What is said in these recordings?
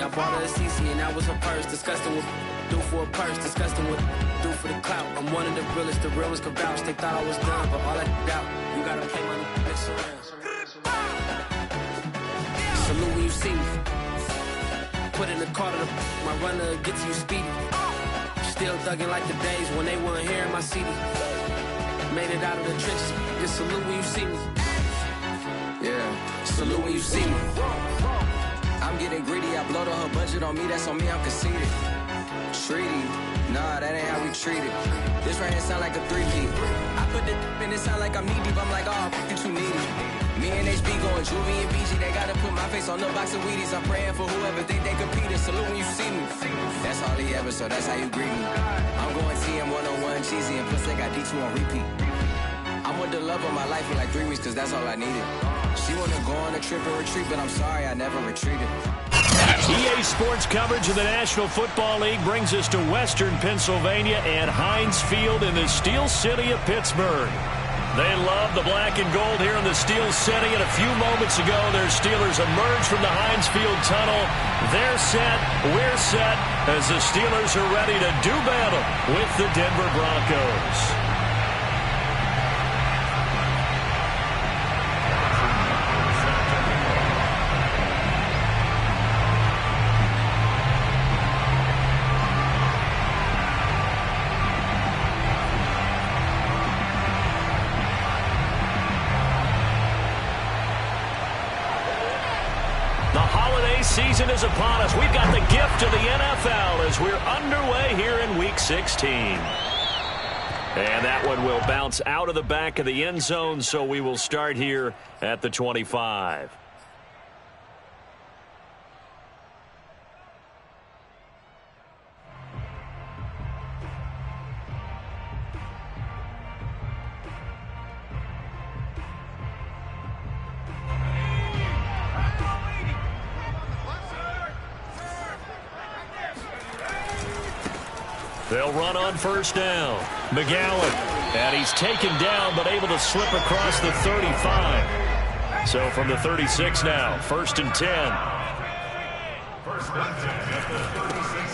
I bought her a CC and that was her purse. Disgusting what do for a purse. Disgusting what do for the clout. I'm one of the realest, the real ones can vouch. They thought I was done, but all I doubt. You gotta pay money, mix around. Salute when you see me. Put in the car to my runner, get to you speedy. Still thugging like the days when they weren't here in my CD. Made it out of the trenches. Just salute when you see me. Yeah, salute when you see me. I'm getting greedy, I blow the whole budget on me, that's on me, I'm conceited. Treaty, nah, that ain't how we treat it. This right here sound like a three-peat. I put the in it sound like I'm knee-deep, I'm like, oh, you too needy. Me and HB going Juvie and BG, they gotta put my face on the box of Wheaties. I'm praying for whoever think they competing, salute when you see me. That's all he ever, so that's how you greet me. I'm going TM 101, cheesy, and plus they got D2 on repeat. I'm with the love of my life for like 3 weeks, cause that's all I needed. She wanna go on a trip and retreat, but I'm sorry, I never retreated. EA Sports coverage of the National Football League brings us to Western Pennsylvania and Heinz Field in the Steel City of Pittsburgh. They love the black and gold here in the Steel City, and a few moments ago, their Steelers emerged from the Heinz Field tunnel. They're set, we're set, as the Steelers are ready to do battle with the Denver Broncos. Season is upon us. We've got the gift of the NFL as we're underway here in Week 16. And that one will bounce out of the back of the end zone, so we will start here at the 25. They'll run on first down. McGowan. And he's taken down, but able to slip across the 35. So from the 36 now, 1st and 10.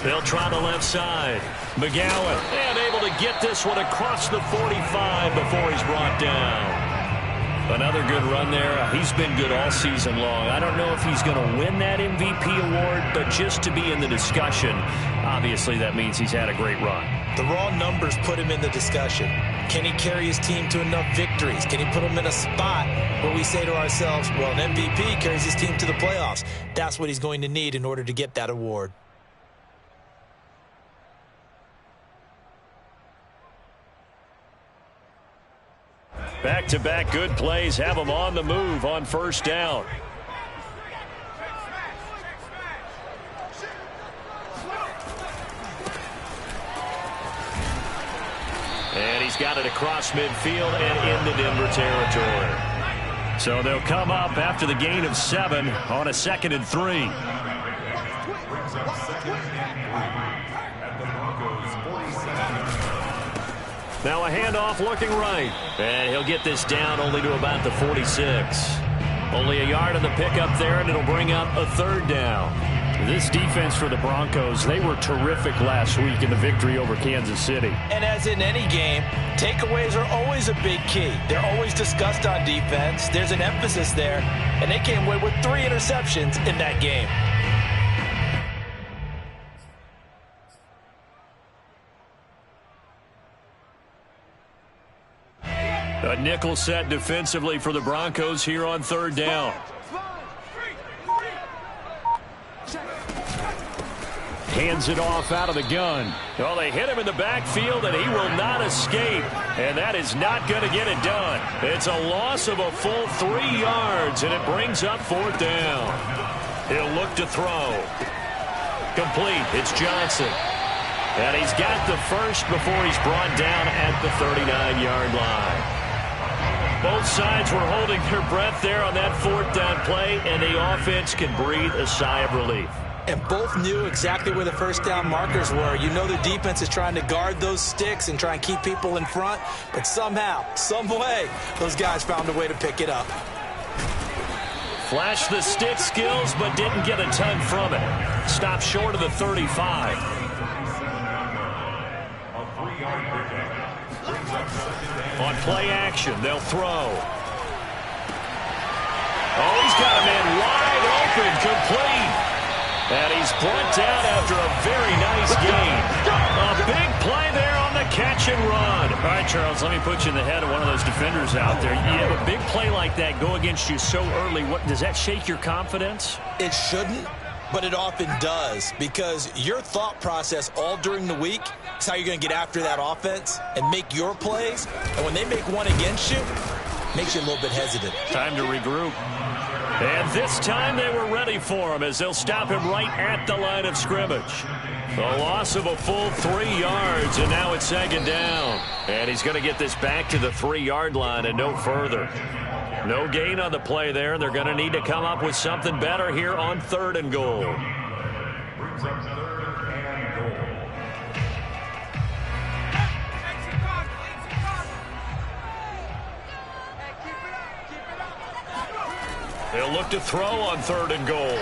They'll try the left side. McGowan. And able to get this one across the 45 before he's brought down. Another good run there. He's been good all season long. I don't know if he's going to win that MVP award, but just to be in the discussion, obviously that means he's had a great run. The raw numbers put him in the discussion. Can he carry his team to enough victories? Can he put them in a spot where we say to ourselves, well, an MVP carries his team to the playoffs. That's what he's going to need in order to get that award. Back-to-back good plays have them on the move on first down. And he's got it across midfield and into Denver territory. So they'll come up after the gain of 7 on a 2nd and 3. Now a handoff looking right. And he'll get this down only to about the 46. Only a yard on the pickup there, and it'll bring up a 3rd down. This defense for the Broncos, they were terrific last week in the victory over Kansas City. And as in any game, takeaways are always a big key. They're always discussed on defense. There's an emphasis there, and they came away with 3 interceptions in that game. A nickel set defensively for the Broncos here on 3rd down. Hands it off out of the gun. Well, they hit him in the backfield, and he will not escape. And that is not going to get it done. It's a loss of a full 3 yards, and it brings up 4th down. He'll look to throw. Complete. It's Johnson. And he's got the first before he's brought down at the 39-yard line. Both sides were holding their breath there on that 4th down play, and the offense can breathe a sigh of relief. And both knew exactly where the first down markers were. You know the defense is trying to guard those sticks and try and keep people in front, but somehow, some way, those guys found a way to pick it up. Flashed the stick skills, but didn't get a ton from it. Stopped short of the 35. On play action, they'll throw. Oh, he's got a man wide open, complete. And he's brought down after a very nice gain. A big play there on the catch and run. All right, Charles, let me put you in the head of one of those defenders out there. You have a big play like that go against you so early. What does that shake your confidence? It shouldn't, but it often does, because your thought process all during the week is how you're going to get after that offense and make your plays. And when they make one against you, it makes you a little bit hesitant. Time to regroup. And this time they were ready for him as they'll stop him right at the line of scrimmage. The loss of a full 3 yards, and now it's second down. And he's going to get this back to the 3-yard line and no further. No gain on the play there. They're going to need to come up with something better here on 3rd and goal. They'll look to throw on 3rd and goal.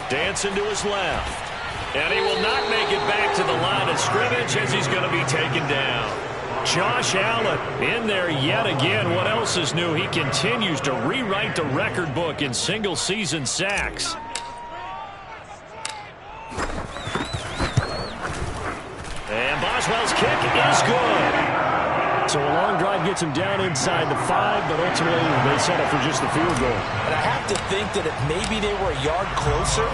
Dancing to his left. And he will not make it back to the line of scrimmage as he's going to be taken down. Josh Allen in there yet again. What else is new? He continues to rewrite the record book in single-season sacks. And Boswell's kick is good. So a long drive gets him down inside the 5, but ultimately they settle for just the field goal. And I have to think that if maybe they were a yard closer,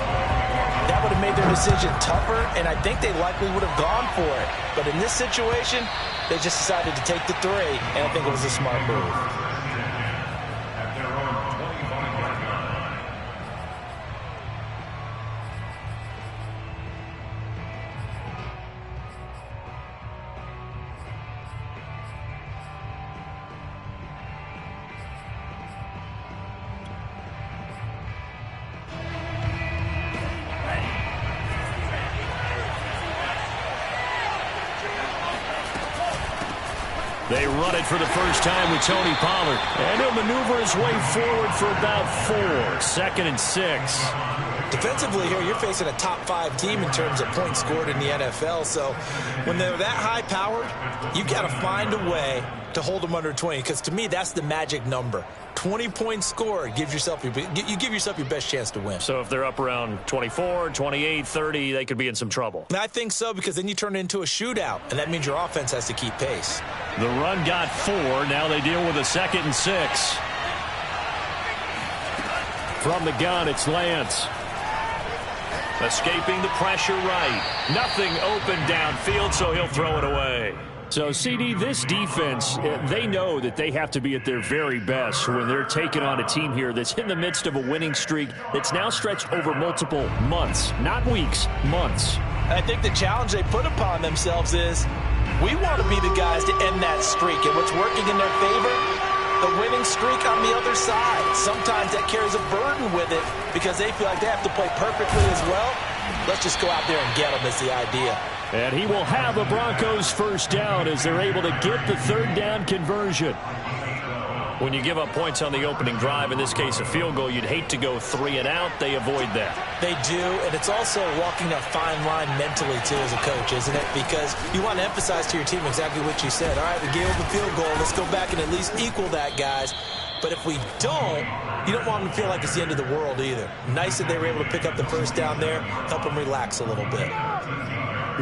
that would have made their decision tougher, and I think they likely would have gone for it. But in this situation, they just decided to take the 3, and I think it was a smart move. They run it for the first time with Tony Pollard. And he'll maneuver his way forward for about 4. 2nd and 6. Defensively here, you're facing a top 5 team in terms of points scored in the NFL. So when they're that high-powered, you've got to find a way to hold them under 20. Because to me, that's the magic number. 20 points scored, you give yourself your best chance to win. So if they're up around 24, 28, 30, they could be in some trouble. I think so, because then you turn it into a shootout, and that means your offense has to keep pace. The run got 4. Now they deal with a 2nd and 6. From the gun, it's Lance. Escaping the pressure right. Nothing open downfield, so he'll throw it away. So, CD, this defense, they know that they have to be at their very best when they're taking on a team here that's in the midst of a winning streak that's now stretched over multiple months, not weeks, months. I think the challenge they put upon themselves is we want to be the guys to end that streak, and what's working in their favor, the winning streak on the other side. Sometimes that carries a burden with it because they feel like they have to play perfectly as well. Let's just go out there and get them is the idea. And he will have a Broncos first down as they're able to get the 3rd down conversion. When you give up points on the opening drive, in this case a field goal, you'd hate to go 3 and out. They avoid that. They do, and it's also walking a fine line mentally, too, as a coach, isn't it? Because you want to emphasize to your team exactly what you said. All right, we gave up a field goal. Let's go back and at least equal that, guys. But if we don't, you don't want them to feel like it's the end of the world either. Nice that they were able to pick up the first down there, help them relax a little bit.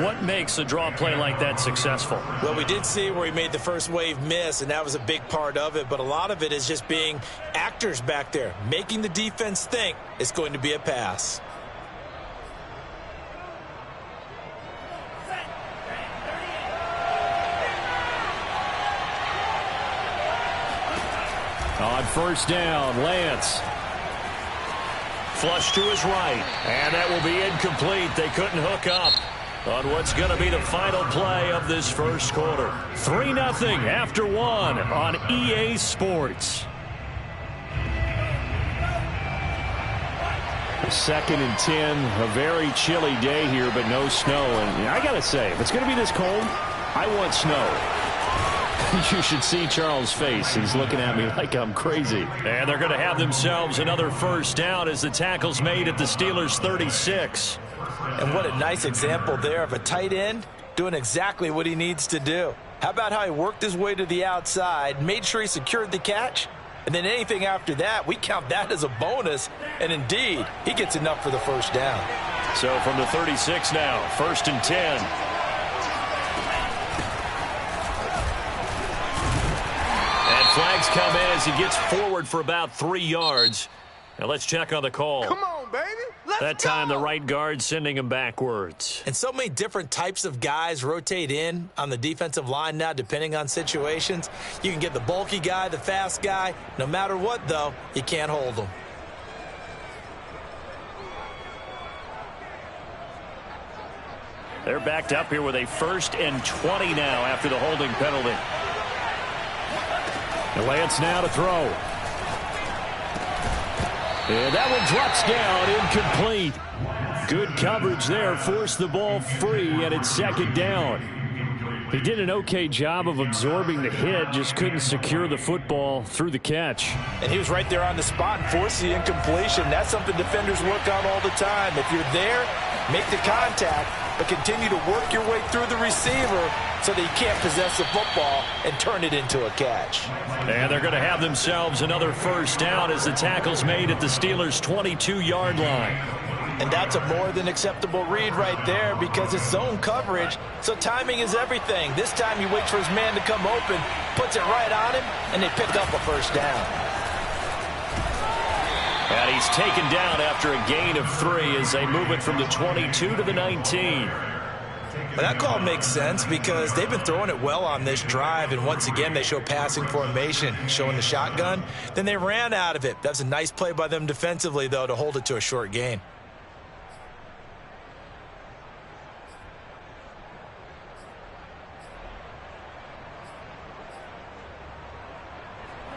What makes a draw play like that successful? Well, we did see where he made the first wave miss, and that was a big part of it. But a lot of it is just being actors back there, making the defense think it's going to be a pass. On first down, Lance. Flush to his right, and that will be incomplete. They couldn't hook up on what's going to be the final play of this first quarter. 3-0 after 1 on EA Sports. 2nd and 10, a very chilly day here, but no snow. And I got to say, if it's going to be this cold, I want snow. You should see Charles' face. He's looking at me like I'm crazy. And they're going to have themselves another first down as the tackle's made at the Steelers' 36. And what a nice example there of a tight end doing exactly what he needs to do. How about how he worked his way to the outside, made sure he secured the catch, and then anything after that, we count that as a bonus. And indeed, he gets enough for the first down. So from the 36 now, 1st and 10. Flags come in as he gets forward for about 3 yards. Now let's check on the call. Come on, baby. Let's that time the right guard sending him backwards. And so many different types of guys rotate in on the defensive line now depending on situations. You can get the bulky guy, the fast guy. No matter what, though, you can't hold them. They're backed up here with a 1st and 20 now after the holding penalty. And Lance now to throw. And that one drops down, incomplete. Good coverage there, forced the ball free, and it's 2nd down. He did an okay job of absorbing the hit, just couldn't secure the football through the catch. And he was right there on the spot and forced the incompletion. That's something defenders work on all the time. If you're there, make the contact, but continue to work your way through the receiver so that you can't possess the football and turn it into a catch. And they're going to have themselves another first down as the tackle's made at the Steelers' 22-yard line. And that's a more than acceptable read right there because it's zone coverage, so timing is everything. This time he waits for his man to come open, puts it right on him, and they pick up a first down. And he's taken down after a gain of 3 as they move it from the 22 to the 19. Well, that call makes sense because they've been throwing it well on this drive, and once again they show passing formation, showing the shotgun. Then they ran out of it. That's a nice play by them defensively, though, to hold it to a short gain.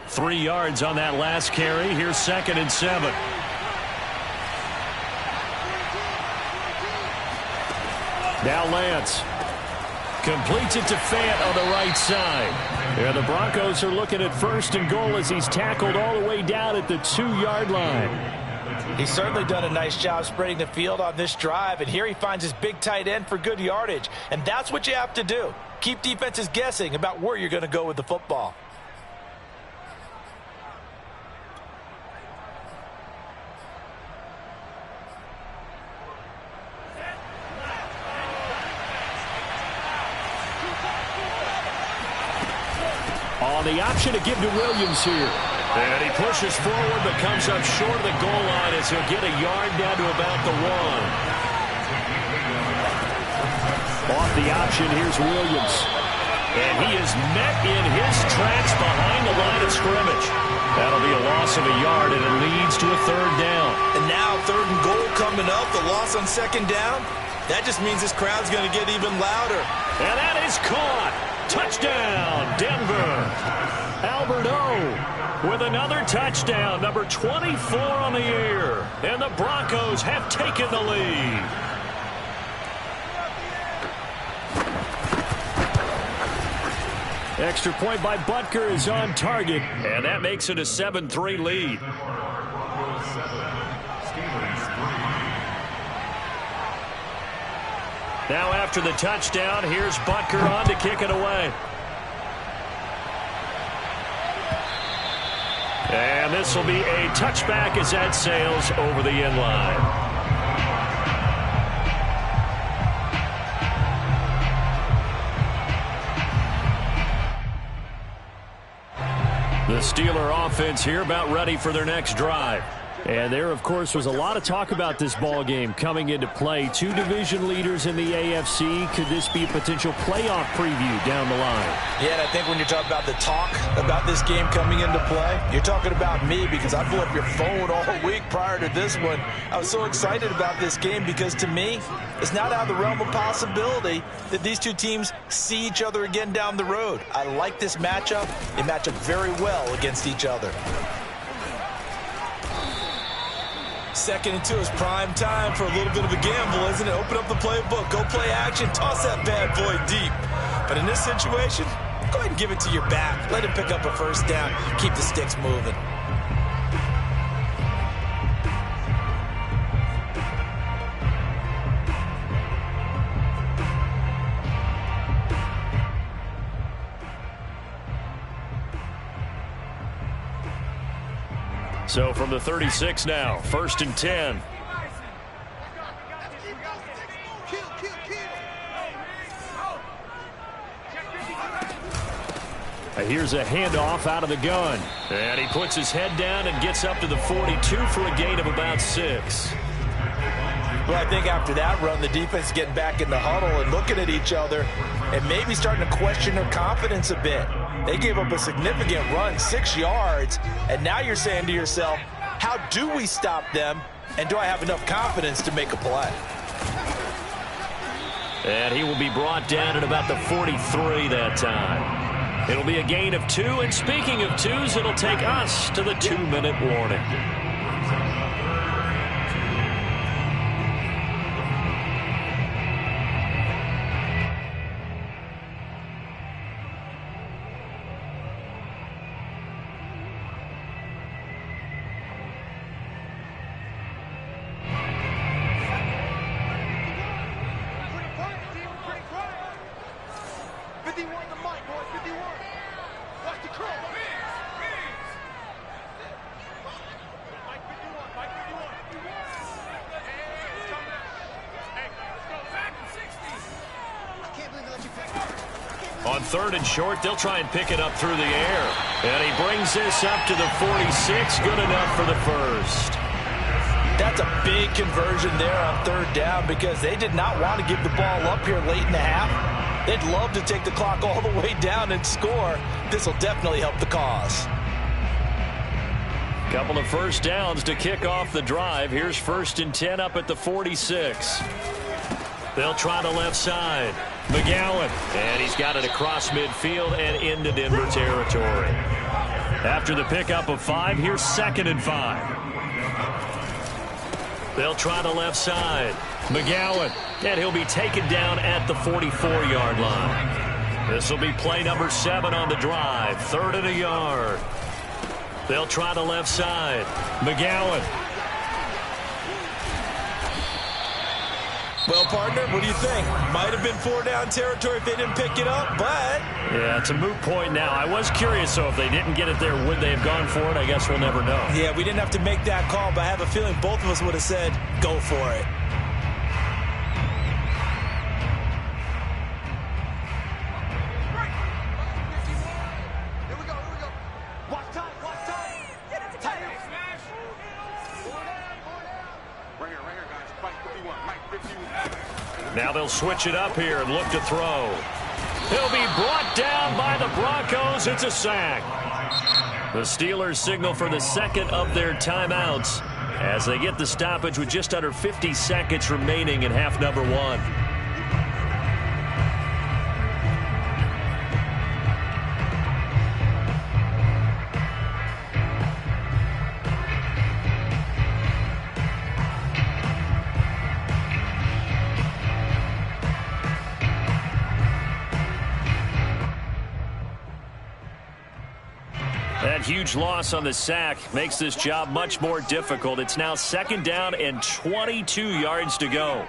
Three yards on that last carry. Here's 2nd and 7. Now Lance completes it to Fant on the right side. Yeah, the Broncos are looking at 1st and goal as he's tackled all the way down at the 2-yard line. He's certainly done a nice job spreading the field on this drive, and here he finds his big tight end for good yardage. And that's what you have to do. Keep defenses guessing about where you're going to go with the football. On the option to give to Williams here. And he pushes forward but comes up short of the goal line as he'll get a yard down to about the 1. Off the option, here's Williams. And he is met in his tracks behind the line of scrimmage. That'll be a loss of a yard, and it leads to a 3rd down. And now 3rd and goal coming up, the loss on 2nd down. That just means this crowd's going to get even louder. And that is caught. Touchdown, Denver. Albert O with another touchdown, number 24 on the year. And the Broncos have taken the lead. Extra point by Butker is on target, and that makes it a 7-3 lead. Now after the touchdown, here's Butker on to kick it away. And this will be a touchback as that sails over the end line. The Steeler offense here about ready for their next drive. And there, of course, was a lot of talk about this ball game coming into play. 2 division leaders in the AFC. Could this be a potential playoff preview down the line? Yeah, and I think when you're talking about the talk about this game coming into play, you're talking about me because I blew up your phone all week prior to this one. I was so excited about this game because, to me, it's not out of the realm of possibility that these two teams see each other again down the road. I like this matchup. They match up very well against each other. 2nd and 2 is prime time for a little bit of a gamble, isn't it? Open up the playbook, go play action, toss that bad boy deep. But in this situation, go ahead and give it to your back. Let him pick up a first down. Keep the sticks moving. So from the 36 now, 1st and 10. Here's a handoff out of the gun. And he puts his head down and gets up to the 42 for a gain of about 6. Well, I think after that run, the defense is getting back in the huddle and looking at each other and maybe starting to question their confidence a bit. They gave up a significant run, 6 yards, and now you're saying to yourself, how do we stop them, and do I have enough confidence to make a play? And he will be brought down at about the 43 that time. It'll be a gain of 2, and speaking of 2s, it'll take us to the 2-minute warning. On 3rd and short, they'll try and pick it up through the air. And he brings this up to the 46. Good enough for the first. That's a big conversion there on 3rd down because they did not want to give the ball up here late in the half. They'd love to take the clock all the way down and score. This will definitely help the cause. Couple of first downs to kick off the drive. Here's 1st and 10 up at the 46. They'll try the left side. McGowan, and he's got it across midfield and into Denver territory. After the pickup of 5, here's 2nd and 5. They'll try the left side. McGowan, and he'll be taken down at the 44-yard line. This will be play number 7 on the drive. 3rd and a yard. They'll try the left side. McGowan. Well, partner, what do you think? Might have been 4-down territory if they didn't pick it up, but... Yeah, it's a moot point now. I was curious, so if they didn't get it there, would they have gone for it? I guess we'll never know. Yeah, we didn't have to make that call, but I have a feeling both of us would have said, go for it. Now they'll switch it up here and look to throw. He'll be brought down by the Broncos. It's a sack. The Steelers signal for the 2nd of their timeouts as they get the stoppage with just under 50 seconds remaining in half number 1. That huge loss on the sack makes this job much more difficult. It's now 2nd down and 22 yards to go.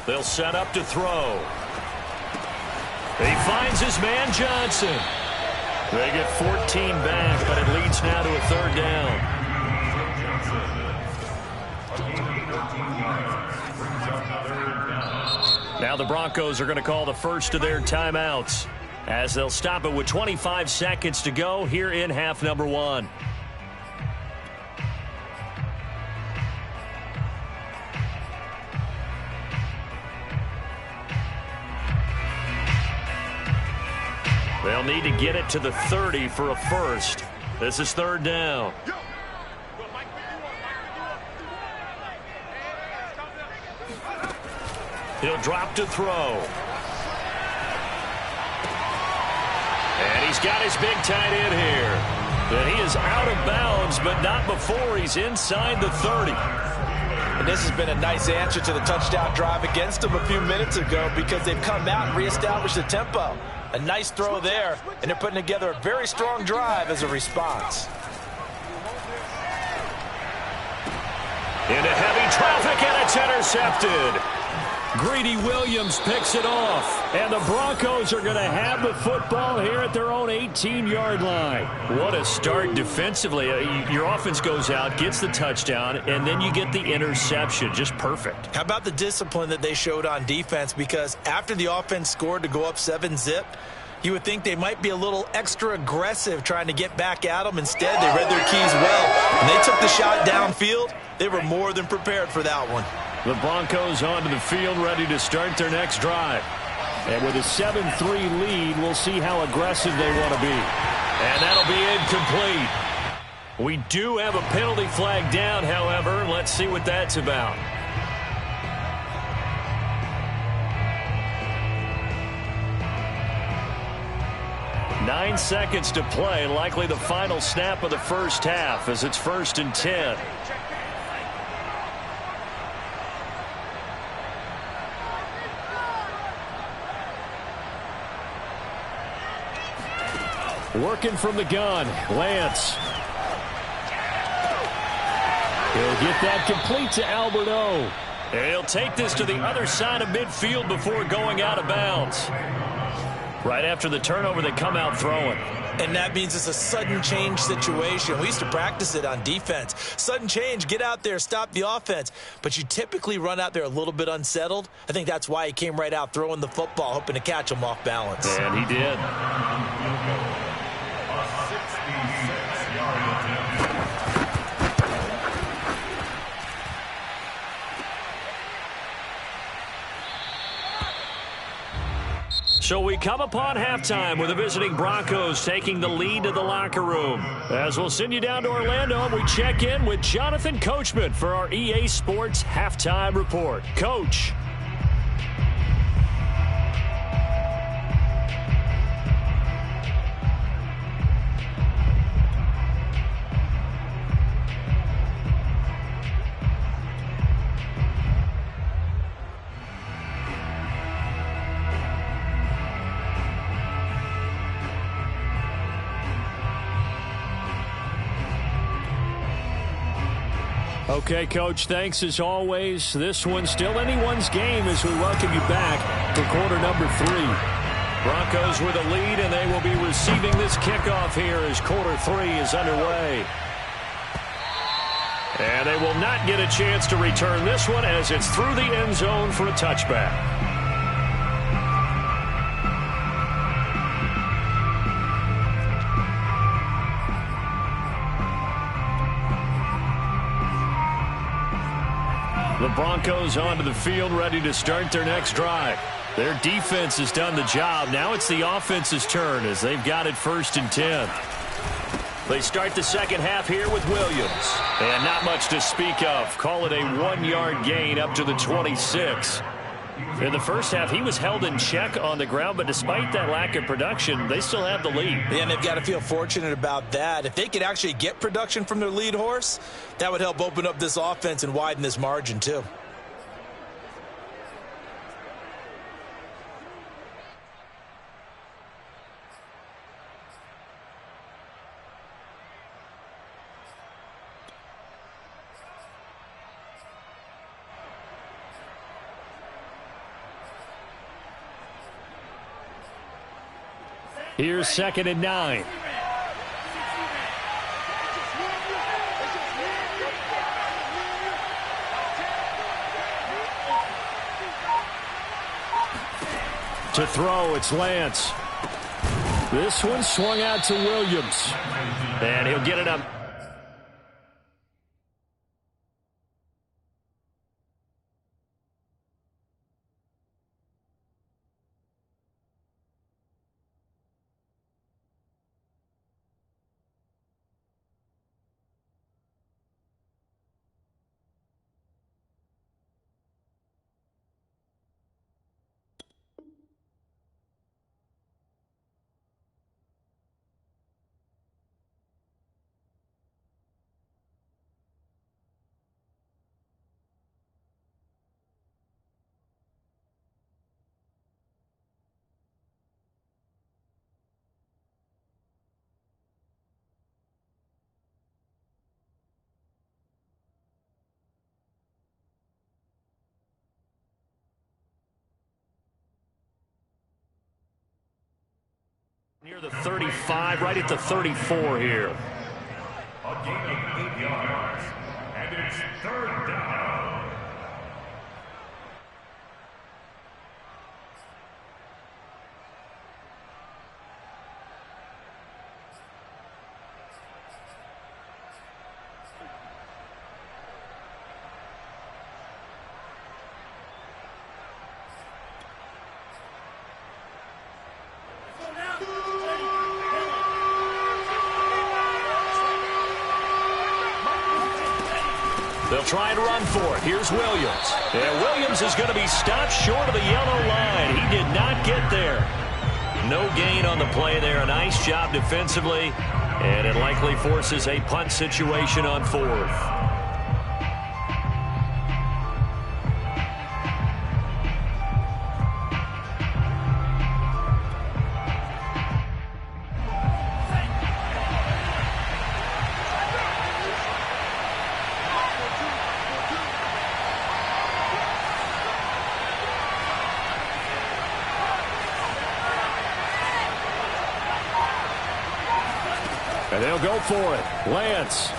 They'll set up to throw. He finds his man Johnson. They get 14 back, but it leads now to a 3rd down. Now the Broncos are going to call the first of their timeouts as they'll stop it with 25 seconds to go here in half number 1. They'll need to get it to the 30 for a first. This is 3rd down. He'll drop to throw. And he's got his big tight end here. And he is out of bounds, but not before he's inside the 30. And this has been a nice answer to the touchdown drive against them a few minutes ago because they've come out and reestablished the tempo. A nice throw there, and they're putting together a very strong drive as a response. Into heavy traffic, and it's intercepted. Greedy Williams picks it off, and the Broncos are going to have the football here at their own 18-yard line. What a start defensively. Your offense goes out, gets the touchdown, and then you get the interception. Just perfect. How about the discipline that they showed on defense? Because after the offense scored to go up 7-zip, you would think they might be a little extra aggressive trying to get back at them. Instead, they read their keys well. When they took the shot downfield, they were more than prepared for that one. The Broncos onto the field, ready to start their next drive. And with a 7-3 lead, we'll see how aggressive they want to be. And that'll be incomplete. We do have a penalty flag down, however. Let's see what that's about. Nine seconds to play, likely the final snap of the first half as it's 1st and 10. Working from the gun, Lance. He'll get that complete to Alberto. And he'll take this to the other side of midfield before going out of bounds. Right after the turnover, they come out throwing. And that means it's a sudden change situation. We used to practice it on defense. Sudden change, get out there, stop the offense. But you typically run out there a little bit unsettled. I think that's why he came right out throwing the football, hoping to catch him off balance. And he did. So we come upon halftime with the visiting Broncos taking the lead to the locker room. As we'll send you down to Orlando, we check in with Jonathan Coachman for our EA Sports Halftime Report. Coach. Okay, Coach, thanks as always. This one's still anyone's game as we welcome you back for quarter number 3. Broncos with a lead, and they will be receiving this kickoff here as quarter 3 is underway. And they will not get a chance to return this one as it's through the end zone for a touchback. The Broncos onto the field, ready to start their next drive. Their defense has done the job. Now it's the offense's turn as they've got it 1st and 10. They start the second half here with Williams. And not much to speak of. Call it a 1-yard gain up to the 26. In the first half, he was held in check on the ground, but despite that lack of production, they still have the lead. Yeah, and they've got to feel fortunate about that. If they could actually get production from their lead horse, that would help open up this offense and widen this margin too. Here's 2nd and 9. To throw, it's Lance. This one swung out to Williams. And he'll get it up. Near the 35, right at the 34 here. A gain of 8 yards, and it's 3rd down. They'll try and run for it. Here's Williams. And Williams is going to be stopped short of the yellow line. He did not get there. No gain on the play there. A nice job defensively. And it likely forces a punt situation on 4th. And they'll go for it. Lance.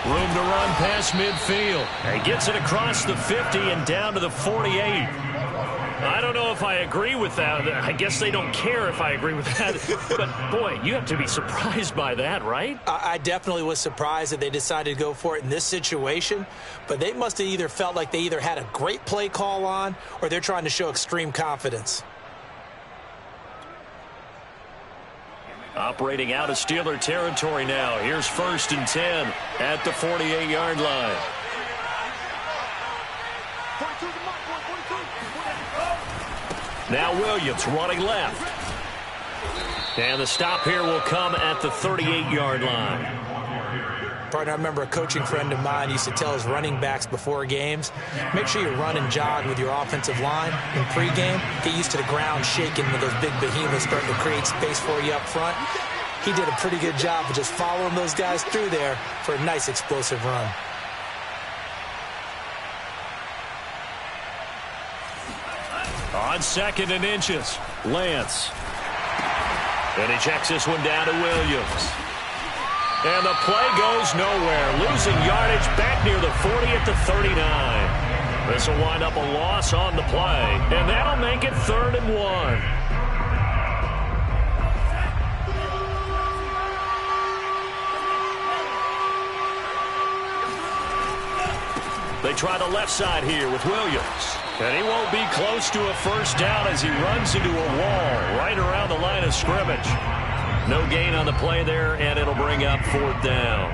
Room to run past midfield. And he gets it across the 50 and down to the 48. I don't know if I agree with that. I guess they don't care if I agree with that. But, boy, you have to be surprised by that, right? I definitely was surprised that they decided to go for it in this situation. But they must have either felt like they either had a great play call on or they're trying to show extreme confidence. Operating out of Steeler territory now. Here's 1st and 10 at the 48-yard line. Now Williams running left. And the stop here will come at the 38-yard line. Partner, I remember a coaching friend of mine used to tell his running backs before games, make sure you run and jog with your offensive line in pregame. Get used to the ground shaking with those big behemoths starting to create space for you up front. He did a pretty good job of just following those guys through there for a nice explosive run. On 2nd and inches, Lance. And he checks this one down to Williams. And the play goes nowhere. Losing yardage back near the 40 at the 39. This will wind up a loss on the play. And that'll make it 3rd and 1. They try the left side here with Williams. And he won't be close to a 1st down as he runs into a wall right around the line of scrimmage. No gain on the play there, and it'll bring up 4th down.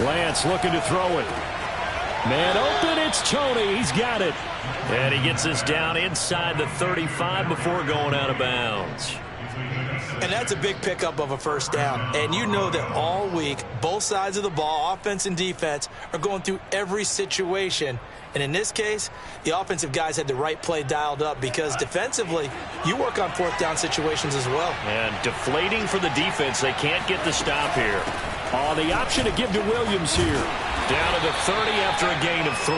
Lance looking to throw it. Man open, it's Tony. He's got it. And he gets us down inside the 35 before going out of bounds. And that's a big pickup of a 1st down. And you know that all week, both sides of the ball, offense and defense, are going through every situation. And in this case, the offensive guys had the right play dialed up because defensively, you work on 4th down situations as well. And deflating for the defense. They can't get the stop here. Oh, the option to give to Williams here. Down to the 30 after a gain of 3.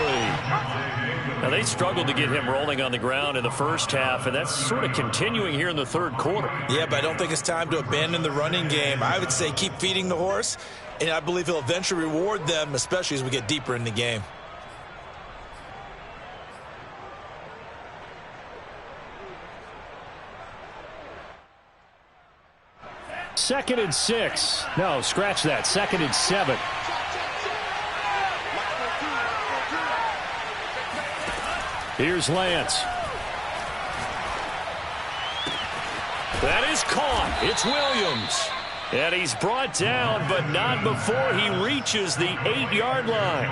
Now, they struggled to get him rolling on the ground in the 1st half, and that's sort of continuing here in the 3rd quarter. Yeah, but I don't think it's time to abandon the running game. I would say keep feeding the horse, and I believe he'll eventually reward them, especially as we get deeper in the game. Second and 6. No, scratch that. 2nd and 7. Here's Lance. That is caught. It's Williams. And he's brought down, but not before he reaches the 8-yard line.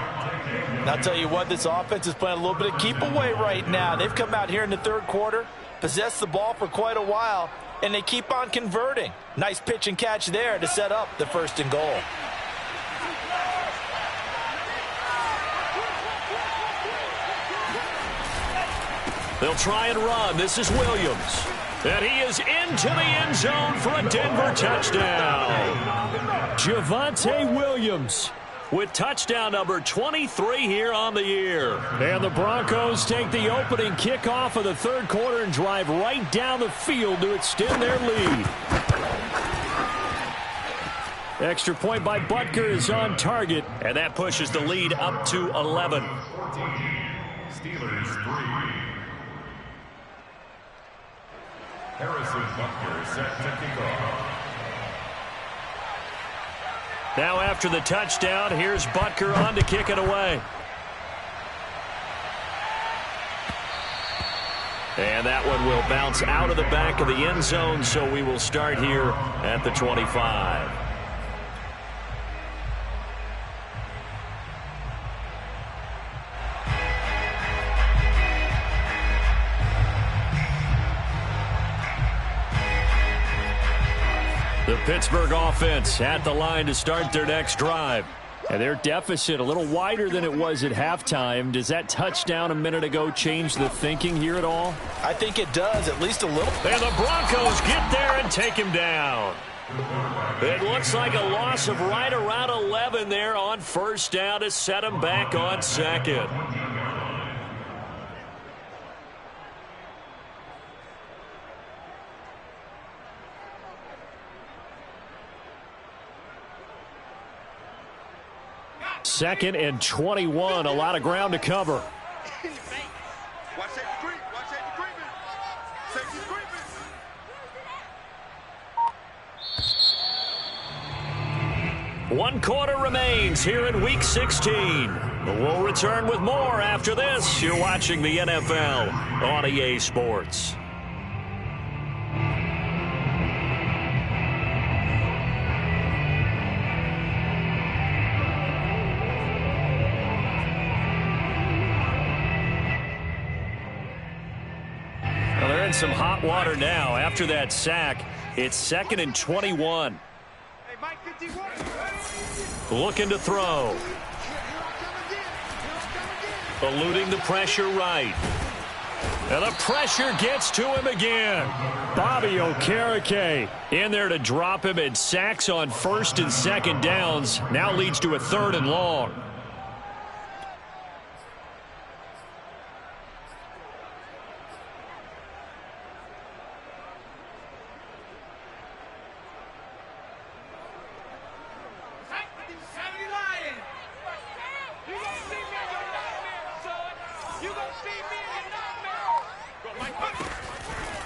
And I'll tell you what, this offense is playing a little bit of keep away right now. They've come out here in the 3rd quarter, possessed the ball for quite a while, and they keep on converting. Nice pitch and catch there to set up the 1st and goal. They'll try and run. This is Williams. And he is into the end zone for a Denver touchdown. Javonte Williams with touchdown number 23 here on the year. And the Broncos take the opening kickoff of the third quarter and drive right down the field to extend their lead. Extra point by Butker is on target, and that pushes the lead up to 11. 14, Steelers 3. Harrison Butker set to kick off. Now after the touchdown, here's Butker on to kick it away. And that one will bounce out of the back of the end zone, so we will start here at the 25. The Pittsburgh offense at the line to start their next drive. And their deficit a little wider than it was at halftime. Does that touchdown a minute ago change the thinking here at all? I think it does, at least a little. And the Broncos get there and take him down. It looks like a loss of right around 11 there on first down to set him back on second. Second and 21, a lot of ground to cover. One quarter remains here in Week 16. We'll return with more after this. You're watching the NFL on EA Sports. In some hot water now. After that sack, it's second and 21. Looking to throw. Eluding the pressure right. And the pressure gets to him again. Bobby Okereke in there to drop him, and sacks on first and second downs. Now leads to a third and long.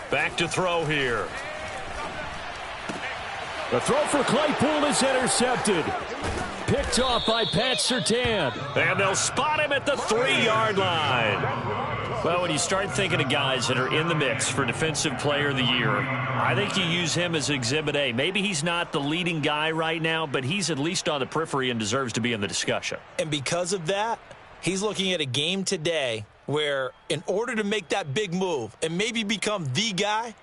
Back to throw here. The throw for Claypool is intercepted. Picked off by Pat Surtain. And they'll spot him at the 3-yard line. Well, when you start thinking of guys that are in the mix for Defensive Player of the Year, I think you use him as Exhibit A. Maybe he's not the leading guy right now, but he's at least on the periphery and deserves to be in the discussion. And because of that, he's looking at a game today where in order to make that big move and maybe become the guy,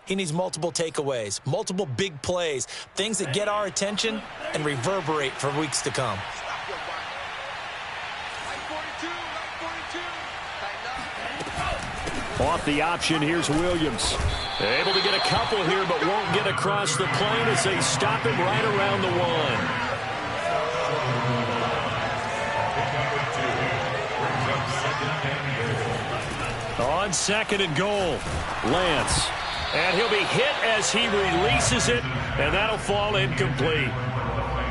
he needs multiple takeaways, multiple big plays, things that get our attention and reverberate for weeks to come. Off the option, here's Williams. Able to get a couple here, but won't get across the plane as they stop him right around the 1. On second and goal, Lance. And he'll be hit as he releases it, and that'll fall incomplete.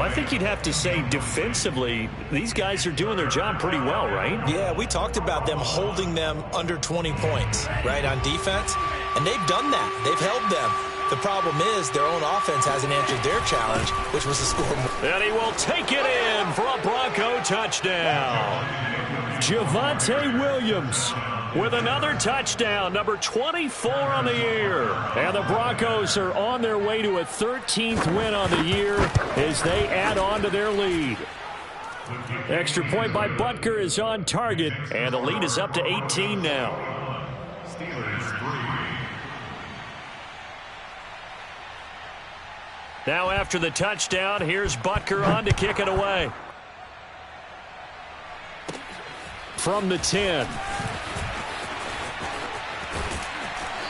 I think you'd have to say defensively, these guys are doing their job pretty well, right? Yeah, we talked about them holding them under 20 points, right, on defense. And they've done that. They've held them. The problem is their own offense hasn't answered their challenge, which was to score more. And he will take it in for a Bronco touchdown. Javonte Williams with another touchdown, number 24 on the year. And the Broncos are on their way to a 13th win on the year as they add on to their lead. Extra point by Butker is on target, and the lead is up to 18 now. Steelers 3. Now after the touchdown, here's Butker on to kick it away. From the 10.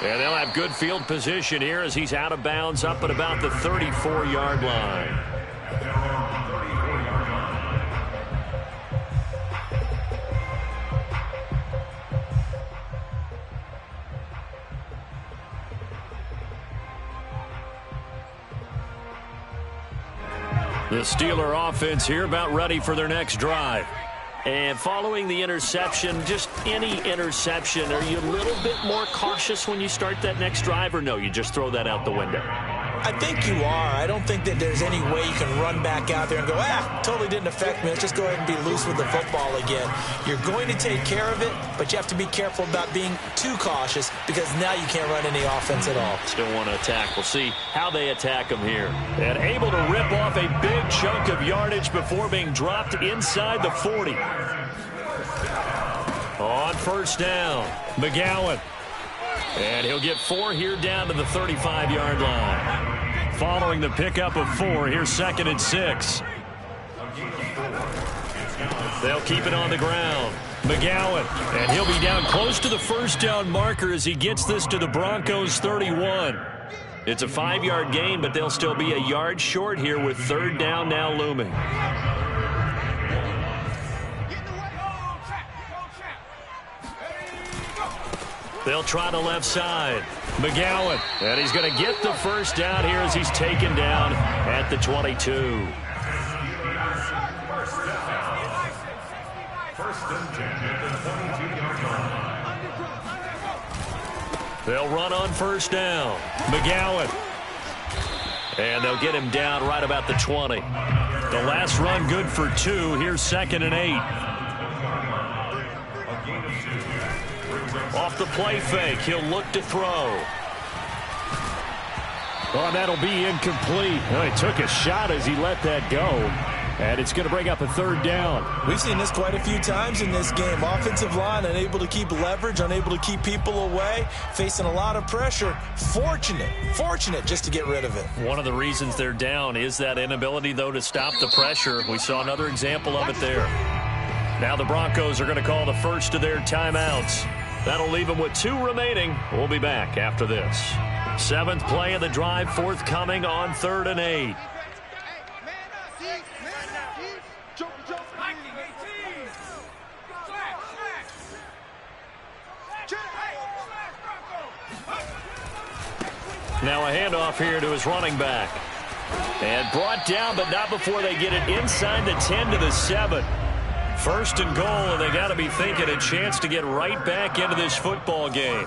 And they'll have good field position here as he's out of bounds up at about the 34-yard line. The Steeler offense here about ready for their next drive. And following the interception, just any interception, are you a little bit more cautious when you start that next drive, or no, you just throw that out the window? I think you are. I don't think that there's any way you can run back out there and go, totally didn't affect me. Let's just go ahead and be loose with the football again. You're going to take care of it, but you have to be careful about being too cautious because now you can't run any offense at all. Still want to attack. We'll see how they attack him here. And able to rip off a big chunk of yardage before being dropped inside the 40. On first down, McGowan. And he'll get 4 here down to the 35-yard line. Following the pickup of 4, here's 2nd and 6. They'll keep it on the ground. McGowan, and he'll be down close to the first down marker as he gets this to the Broncos 31. It's a 5-yard gain, but they'll still be a yard short here with 3rd down now looming. They'll try the left side. McGowan, and he's going to get the first down here as he's taken down at the 22. They'll run on first down. McGowan. And they'll get him down right about the 20. The last run good for 2. Here's 2nd and 8. Off the play fake, he'll look to throw. Oh, that'll be incomplete. Well, he took a shot as he let that go. And it's going to bring up a 3rd down. We've seen this quite a few times in this game. Offensive line unable to keep leverage, unable to keep people away, facing a lot of pressure. Fortunate just to get rid of it. One of the reasons they're down is that inability, though, to stop the pressure. We saw another example of it there. Now the Broncos are going to call the first of their timeouts. That'll leave them with 2 remaining. We'll be back after this. 7th play of the drive forthcoming on 3rd and 8. Now a handoff here to his running back. And brought down, but not before they get it inside the 10 to the 7. 1st and goal, and they got to be thinking a chance to get right back into this football game.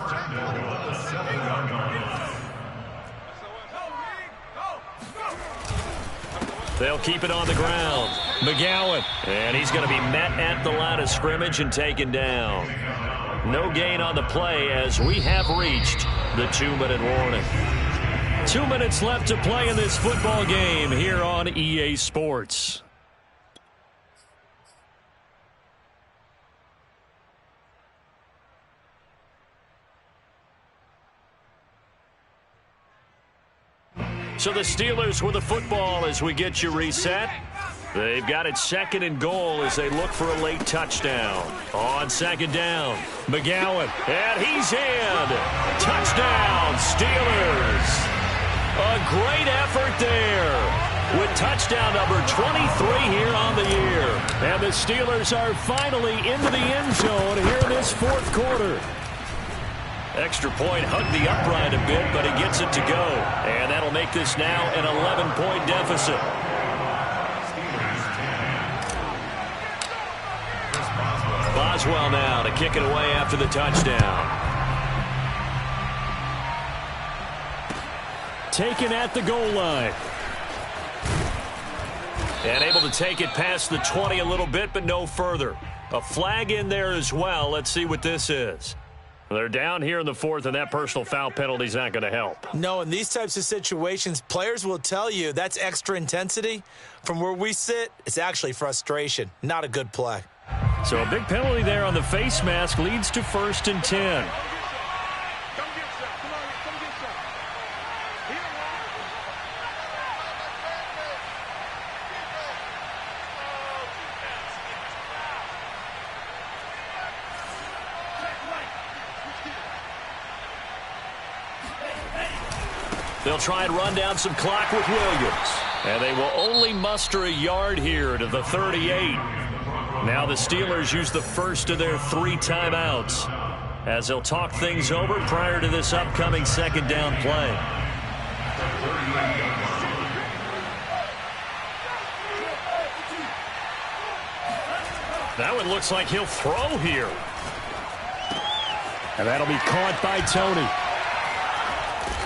They'll keep it on the ground. McGowan, and he's going to be met at the line of scrimmage and taken down. No gain on the play as we have reached the 2-minute warning. 2 minutes left to play in this football game here on EA Sports. So the Steelers with the football as we get you reset. They've got it 2nd and goal as they look for a late touchdown. On 2nd down, McGowan, and he's in. Touchdown, Steelers. A great effort there with touchdown number 23 here on the year. And the Steelers are finally into the end zone here in this 4th quarter. Extra point hugged the upright a bit, but he gets it to go. And that'll make this now an 11-point deficit. Boswell now to kick it away after the touchdown. Taken at the goal line. And able to take it past the 20 a little bit, but no further. A flag in there as well. Let's see what this is. They're down here in the 4th, and that personal foul penalty is not going to help. No, in these types of situations, players will tell you that's extra intensity. From where we sit, it's actually frustration. Not a good play. So a big penalty there on the face mask leads to 1st and 10. They'll try and run down some clock with Williams. And they will only muster a yard here to the 38. Now the Steelers use the first of their 3 timeouts as they'll talk things over prior to this upcoming second down play. That one looks like he'll throw here. And that'll be caught by Tony.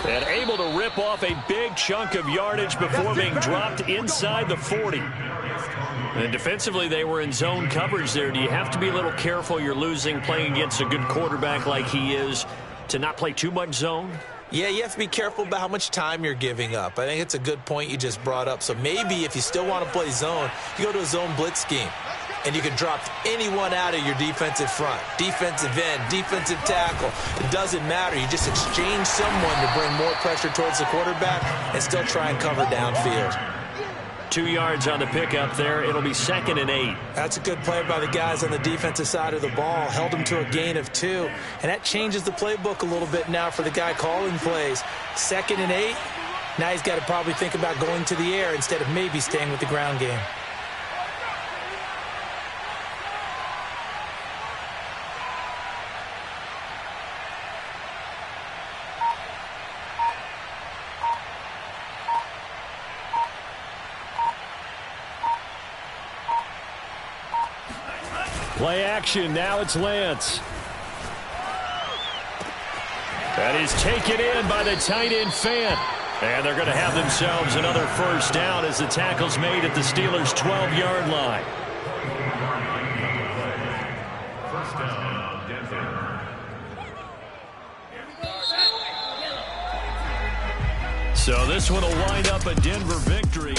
And able to rip off a big chunk of yardage before being dropped inside the 40. And defensively, they were in zone coverage there. Do you have to be a little careful? You're losing, playing against a good quarterback like he is, to not play too much zone? Yeah, you have to be careful about how much time you're giving up. I think it's a good point you just brought up. So maybe if you still want to play zone, you go to a zone blitz scheme. And you can drop anyone out of your defensive front. Defensive end, defensive tackle. It doesn't matter. You just exchange someone to bring more pressure towards the quarterback and still try and cover downfield. 2 yards on the pickup there. It'll be 2nd and 8. That's a good play by the guys on the defensive side of the ball. Held them to a gain of 2. And that changes the playbook a little bit now for the guy calling plays. 2nd and 8. Now he's got to probably think about going to the air instead of maybe staying with the ground game. Play action. Now it's Lance. That is taken in by the tight end Fant. And they're going to have themselves another first down as the tackle's made at the Steelers' 12-yard line. First down, Denver. So this one will wind up a Denver victory.